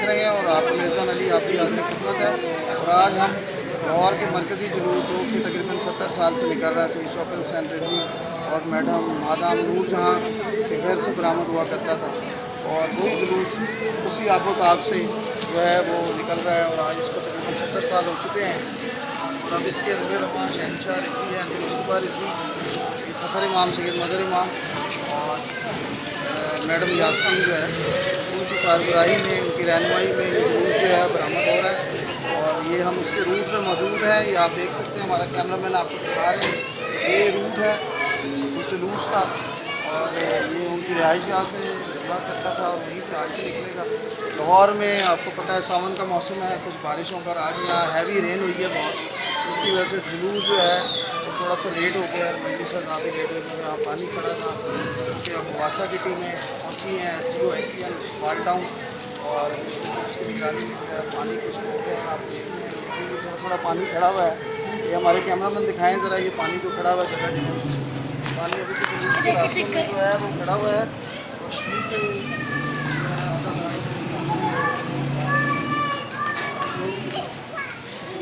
देख रहे हैं और आपको मेज़बान अली आपकी आज़मी खिदमत है। और आज हम लाहौर के मरकज़ी जुलूस जो कि तकरीबन 70 साल से निकल रहा है, सही शौकत हुसैन रिजवी और मैडम मादाम नूरजहाँ के घर से बरामद हुआ करता था, और वही जुलूस उसी आबोताब से जो है वो निकल रहा है। और आज इसको तकरीबन 70 साल हो चुके हैं। और अब इसके रुबे रवां शहनशाह रिजवी हैं, मुस्तफ़ा रिजवी, सैयद फ़खर इमाम, सैयद मदर इमाम और मैडम यास्मीन जो है, उनकी सारबराही में, उनकी रहनुमाई में ये जुलूस जो है बरामद हो रहा है। और ये हम उसके रूट में मौजूद हैं। ये आप देख सकते हैं, हमारा कैमरामैन आपको दिखा रहे हैं, ये रूट है इस जुलूस का। और ये उनकी रिहाइश यहाँ से हुआ करता था और वहीं से आगे निकलेगा। लाहौर में आपको पता है सावन का मौसम है, कुछ बारिशों का, आज यहाँ हैवी रेन हुई है बहुत, जिसकी वजह से जुलूस जो है तो थोड़ा सा लेट हो गया। मजलिस से काफ़ी लेट हो गया, यहाँ पानी खड़ा था क्योंकि अब वासा की टीमें पहुँची हैं, SDO एक्सियन वाल टाउन, और उसकी निगरानी में जो है पानी कुछ हो गया है। आप थोड़ा थोड़ा पानी खड़ा हुआ है। ये हमारे कैमरामैन दिखाएं ज़रा, ये पानी जो खड़ा हुआ है जगह, पानी अभी तो जुलूस के रास्तों में जो है वो खड़ा हुआ है।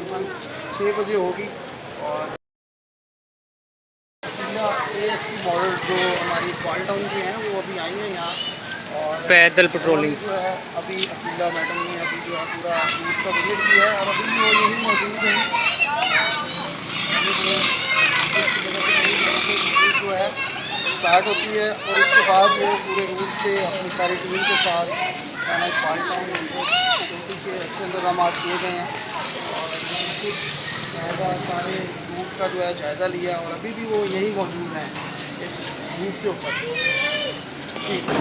और 6 बजे होगी। और ASP मॉडल जो हमारी वाल टाउन की हैं वो अभी आई हैं यहाँ, और पैदल पेट्रोलिंग जो है अभी अब्दुल्ला मैडम ने अभी जो है पूरा रूट का विजिट किया है, और अभी भी वो यहीं मौजूद हैं। जो है स्टार्ट होती है और उसके बाद वो पूरे रूट पे अपनी सारी टीम के साथ थाना वाल टाउन सिक्योरिटी के अच्छे इंतजाम किए गए हैं। और जायज़ा सारे रूट का जो है जायज़ा लिया, और अभी भी वो यहीं मौजूद हैं इस रूट के ऊपर। ठीक है।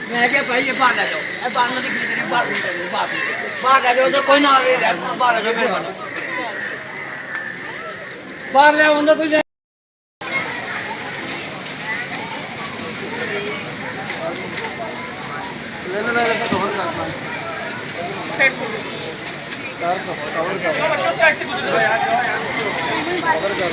मैं क्या भाई ये बाहर आ जाओ, ये बाहर में दिखने के लिए बाहर नहीं करेंगे, बाहर आ जाओ तो कोई ना आवे, बाहर आ जाओ मेरे बाहर ले आओ, अंदर कोई नहीं। लेना ऐसा कवर करना सेट सो कार का कवर कर बच्चों सेट से गुजरो यार कवर कर।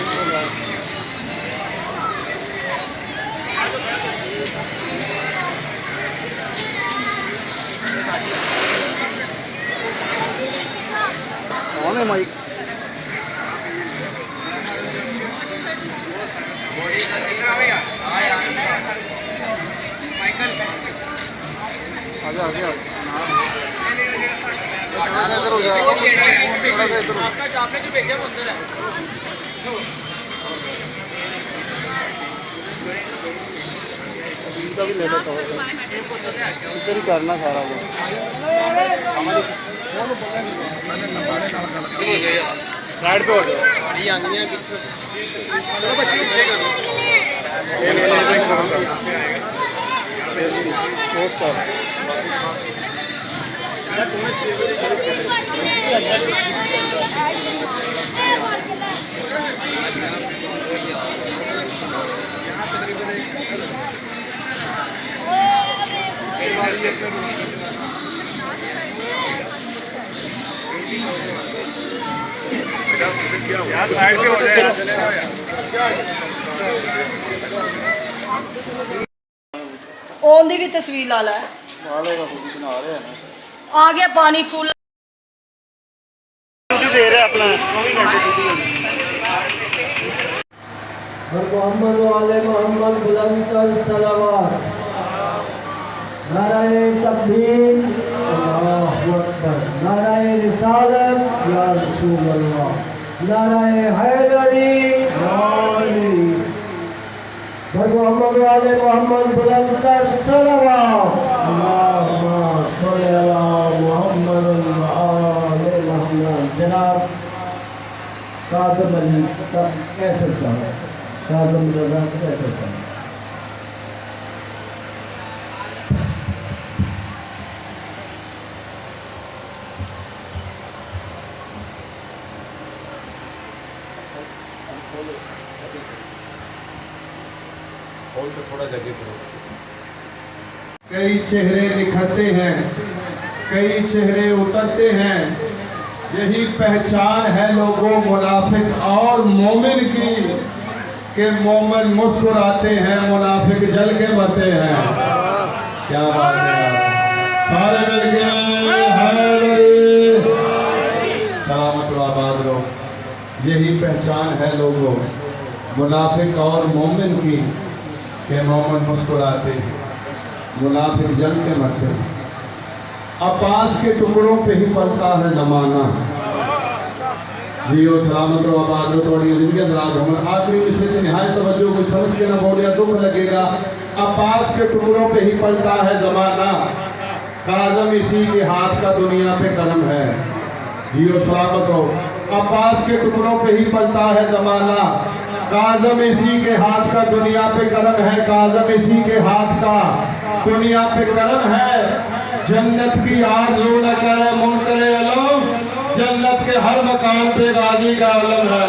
कौन है माइक? आजा आजा इधर हो जा, थोड़ा सा इधर आपने जो भेजा वो अंदर है। का भी ले लेता होगा, इधर ही करना सारा वो। साइड पे हो जाओ, साइड पे हो जाए। ओन दी भी तस्वीर ला ला वालेगा खुद ही बना रहे हैं ना, आ गया पानी फुल दे रहे अपना 24 घंटे और मोहम्मद वाले मोहम्मद बुलंद सलावत, नाराए तकबीर, अल्लाहु अकबर, नाराए रिसालत या रसूल अल्लाह, नाराए हैदरी नारी, और मोहम्मद वाले मोहम्मद बुलंद सलावत, अल्लाहुम्मा सल्ली अला मुहम्मद व आले मुहम्मद। जनाब कादम अली कैसे साहब, कादम रजा कैसे साहब। थोड़ा जगह करो। कई चेहरे निखरते हैं, कई चेहरे उतरते हैं, यही पहचान है लोगों मुनाफिक और मोमिन की, कि मोमिन मुस्कुराते हैं, मुनाफिक जल के मरते हैं। क्या बात है, सारे मिल के सलामत व आबाद रहो। यही पहचान है लोगों मुनाफिक और मोमिन की, के मोमिन मुस्कुराते हैं, मुनाफिक जल के मरते हैं। अब्बास के टुकड़ों पे ही पलता है जमाना। जियो सलामत रहो, आबाद रहो, थोड़ी जिंदगी दराज हो। आखिरी मिसरे की निहायत तवज्जो, कोई समझ के ना बोले दुख लगेगा। अब्बास के टुकड़ों पे ही पलता है जमाना, काज़म इसी के हाथ का दुनिया पे करम है। जियो सलामत रहो। अब्बास के टुकड़ों पे ही पलता है जमाना, काज़म इसी के हाथ का दुनिया पे करम है। काज़म इसी के हाथ का दुनिया पे करम है। जन्नत की आरज़ू न करे मुनकरे अलम, जन्नत के हर मकाम पे गाजी का अलम है।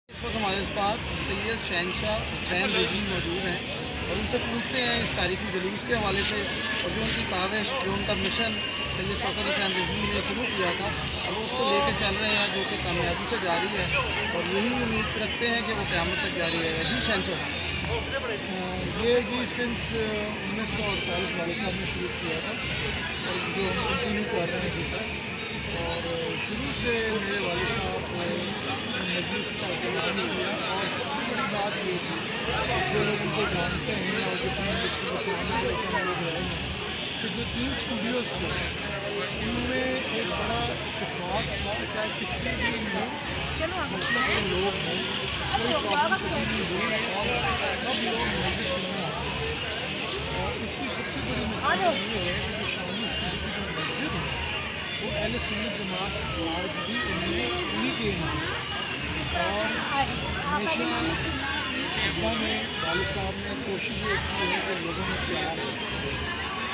इस वक्त हमारे पास सैयद शहनशाह हुसैन रिजवी मौजूद हैं और उनसे पूछते हैं इस तारीखी जुलूस के हवाले से, और जो उनकी काविश, जो उनका मिशन सैयद शौकत हुसैन रिजवी ने शुरू किया था, अब वो उसको लेकर चल रहे हैं, जो कि कामयाबी से जारी है, और यही उम्मीद रखते हैं कि वो क़यामत तक जारी रहेगा। जी शहनशाह, ये जी सिंस 1948 वाले साहब ने शुरू किया था और जो हम कंटिन्यू कर रहे हैं अभी तक। और शुरू से मेरे वाले साहब मजलिस का एहतमाम किया, और सबसे बड़ी बात ये थी, जो लोग उनको जानते हैं और डिफरेंट इंडस्ट्री के पुराने लोग रहे हैं, कि जो 3 स्टूडियोज़ थे इनमें एक बड़ा इत्तेफाक था, चाहे किसी भी मसले के लोग हैं, कोई प्रॉब्लम कभी नहीं हुई और सब लोग मजलिस सुनने आते हैं। और इसकी सबसे बड़ी मिसाल ये है कि जो शामी शरीफ की जो मस्जिद है वो अहले सुन्नत जमात आज भी उन्हीं के यहाँ है। और हमेशा अब्बा ने वालिद साहब ने कोशिश ये की है कि लोगों में प्यार है।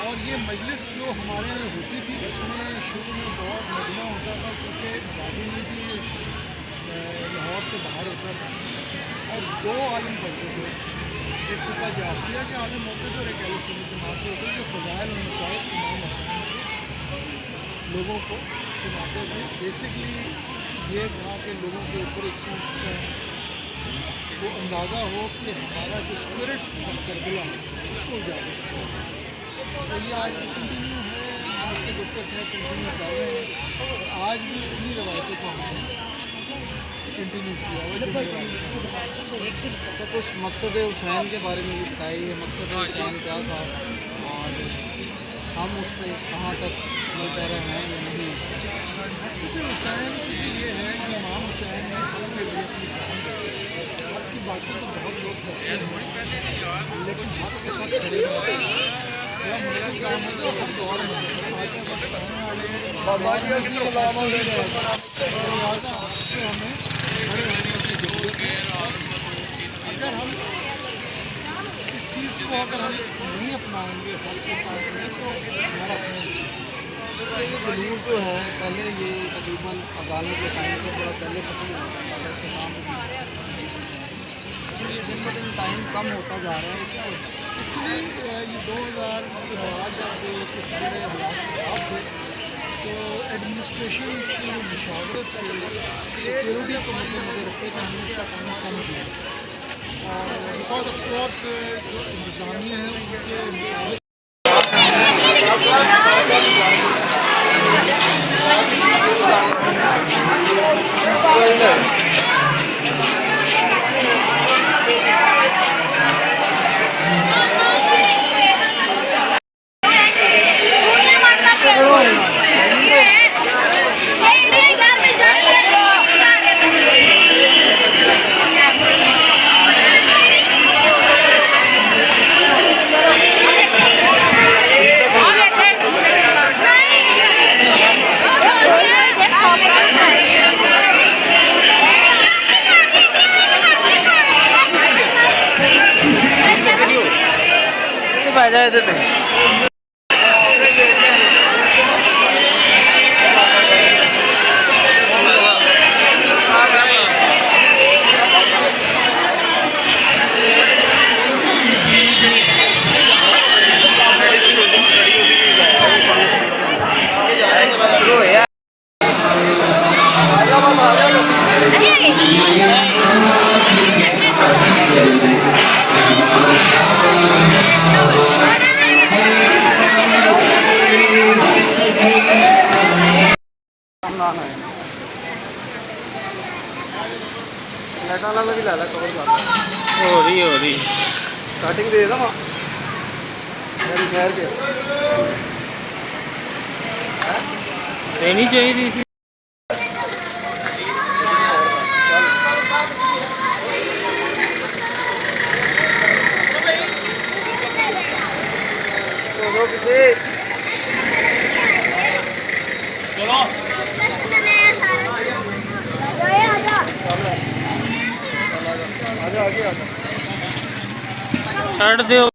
और ये मजलिस जो हमारे यहाँ होती थी उसमें शुरू में बहुत मजमा होता था, क्योंकि दादी में भी लाहौर से बाहर होता था और 2 आलिम पढ़ते थे, एक फ़िक़्ह जाफ़िया के आलिम होते थे और एक अहले सुन्नत जमात से होते थे, जो फ़ज़ाइल और मसाइल इमाम हुसैन लोगों को सुनाते थे। बेसिकली ये था कि लोगों के ऊपर इस चीज़ का वो अंदाज़ा हो कि हमारा जो स्पिरिट ऑफ करबला है उसको उजागर करें। तो ये आज भी कंटिन्यू है, आज के गुफ्तगू में कंटिन्यू कर रहे हैं और आज भी उन्हीं रवायतों को हमने कंटिन्यू किया। सब कुछ मकसद हुसैन के बारे में भी बताइए, मकसद हुसैन क्या था और हम उस पर कहाँ तक अमल पैरा हैं या नहीं। मकसद हुसैन ये है कि इमाम हुसैन ने अपने लिए अपनी जान दी। आपकी बातें तो बहुत लोग करते हैं लेकिन हक के साथ खड़े होते हैं। यह मेरा काम है तो हर दौर में आगे बताने वाले हमें खड़े होने की ज़रूरत है। अगर हम इस चीज़ को अगर हम नहीं अपनाएंगे हक के साथ में तो हमारा अपना तो ये जुलूस जो है पहले ये तकरीबन अदालत के टाइम से थोड़ा पहले ख़त्म हो जाता था, लेकिन ये दिन ब दिन टाइम कम होता जा रहा है। क्या एक्चुअली ये 2000 के बाद जब इसके सारे हालात ख़राब थे तो एडमिनिस्ट्रेशन की मुशावरत से सिक्योरिटी को मद्देनज़र रखते हुए हमने इसका काम कम किया। और बिकॉज ऑफ कोर्स जो इंतज़ामिया है उनके मुताबिक ਪੈ ਜਾ ਇਹਦੇ ਤੇ। ਲਾਈਟਾਂ ਨਾਲ ਵੀ ਲੈ ਲੈ ਕਵਰ ਕਰ ਹੋ ਰਹੀ ਸਟਾਰਟਿੰਗ ਦੇ ਦਵਾਂ ਮੇਰੀ ਖੈਰ ਦੇ ਦੇਣੀ ਚਾਹੀਦੀ ਸੀ। ਚਲੋ ਕਿਤੇ ਛੱਡ ਦਿਓ।